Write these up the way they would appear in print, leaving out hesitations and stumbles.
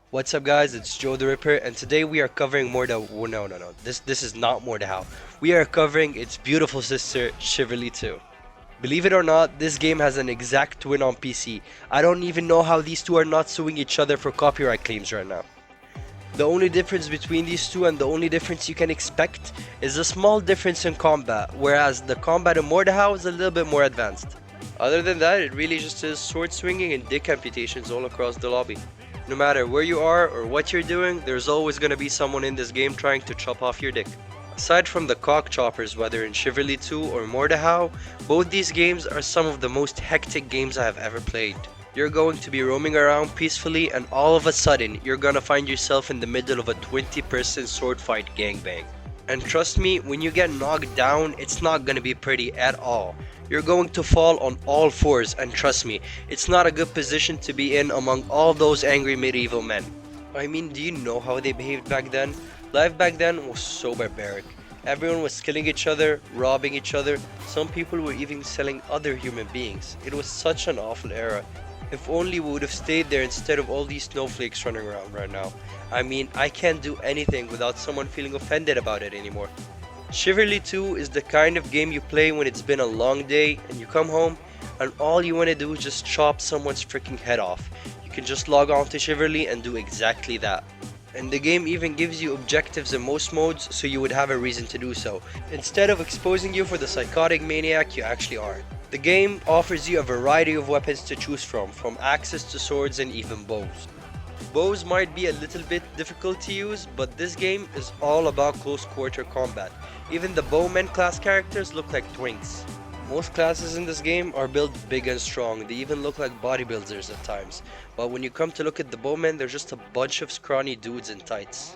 What's up guys, it's Joe the Ripper and today we are covering no, this is not Mordehau. We are covering its beautiful sister, Chivalry 2. Believe it or not, this game has an exact twin on PC. I don't even know how these two are not suing each other for copyright claims right now. The only difference between these two and the only difference you can expect is a small difference in combat, whereas the combat in Mordehau is a little bit more advanced. Other than that, it really just is sword swinging and dick amputations all across the lobby. No matter where you are or what you're doing, there's always gonna be someone in this game trying to chop off your dick. Aside from the cock choppers, whether in Chivalry 2 or Mordehau, both these games are some of the most hectic games I have ever played. You're going to be roaming around peacefully and all of a sudden, you're gonna find yourself in the middle of a 20-person sword fight gangbang. And trust me, when you get knocked down, it's not gonna be pretty at all. You're going to fall on all fours, and trust me, it's not a good position to be in among all those angry medieval men. I mean, do you know how they behaved back then? Life back then was so barbaric. Everyone was killing each other, robbing each other, some people were even selling other human beings. It was such an awful era. If only we would have stayed there instead of all these snowflakes running around right now. I mean, I can't do anything without someone feeling offended about it anymore. Chivalry 2 is the kind of game you play when it's been a long day and you come home and all you want to do is just chop someone's freaking head off. You can just log on to Chivalry and do exactly that. And the game even gives you objectives in most modes, so you would have a reason to do so, instead of exposing you for the psychotic maniac you actually are. The game offers you a variety of weapons to choose from axes to swords and even bows. Bows might be a little bit difficult to use, but this game is all about close quarter combat. Even the bowmen class characters look like twinks. Most classes in this game are built big and strong, they even look like bodybuilders at times. But when you come to look at the bowmen, they're just a bunch of scrawny dudes in tights.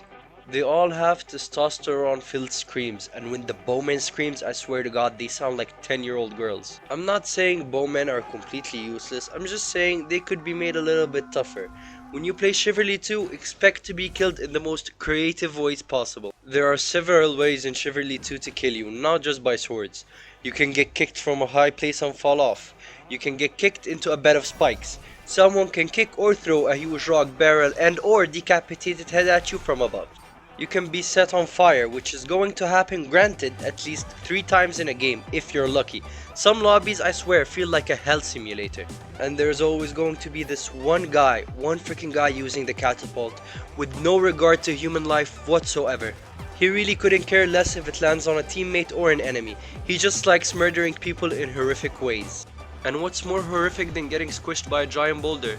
They all have testosterone-filled screams, and when the bowman screams, I swear to God, they sound like 10-year-old girls. I'm not saying bowmen are completely useless, I'm just saying they could be made a little bit tougher. When you play Chivalry 2, expect to be killed in the most creative ways possible. There are several ways in Chivalry 2 to kill you, not just by swords. You can get kicked from a high place and fall off. You can get kicked into a bed of spikes. Someone can kick or throw a huge rock barrel and or decapitated head at you from above. You can be set on fire, which is going to happen, granted, at least 3 times in a game if you're lucky. Some lobbies, I swear, feel like a hell simulator. And there's always going to be this one freaking guy using the catapult with no regard to human life whatsoever. He really couldn't care less if it lands on a teammate or an enemy. He just likes murdering people in horrific ways. And what's more horrific than getting squished by a giant boulder?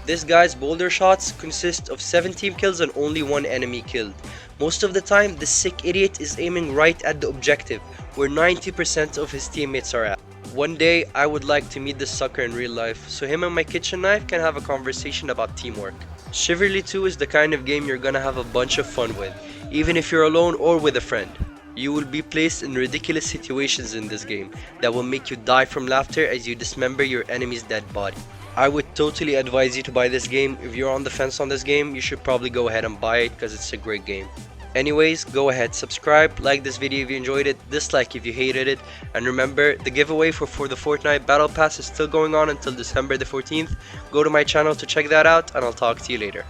This guy's boulder shots consist of 17 kills and only 1 enemy killed. Most of the time, the sick idiot is aiming right at the objective, where 90% of his teammates are at. One day, I would like to meet this sucker in real life, so him and my kitchen knife can have a conversation about teamwork. Chivalry 2 is the kind of game you're gonna have a bunch of fun with, even if you're alone or with a friend. You will be placed in ridiculous situations in this game that will make you die from laughter as you dismember your enemy's dead body. I would totally advise you to buy this game. If you're on the fence on this game, you should probably go ahead and buy it because it's a great game. Anyways, go ahead, subscribe, like this video if you enjoyed it, dislike if you hated it, and remember, the giveaway for the Fortnite Battle Pass is still going on until December the 14th. Go to my channel to check that out, and I'll talk to you later.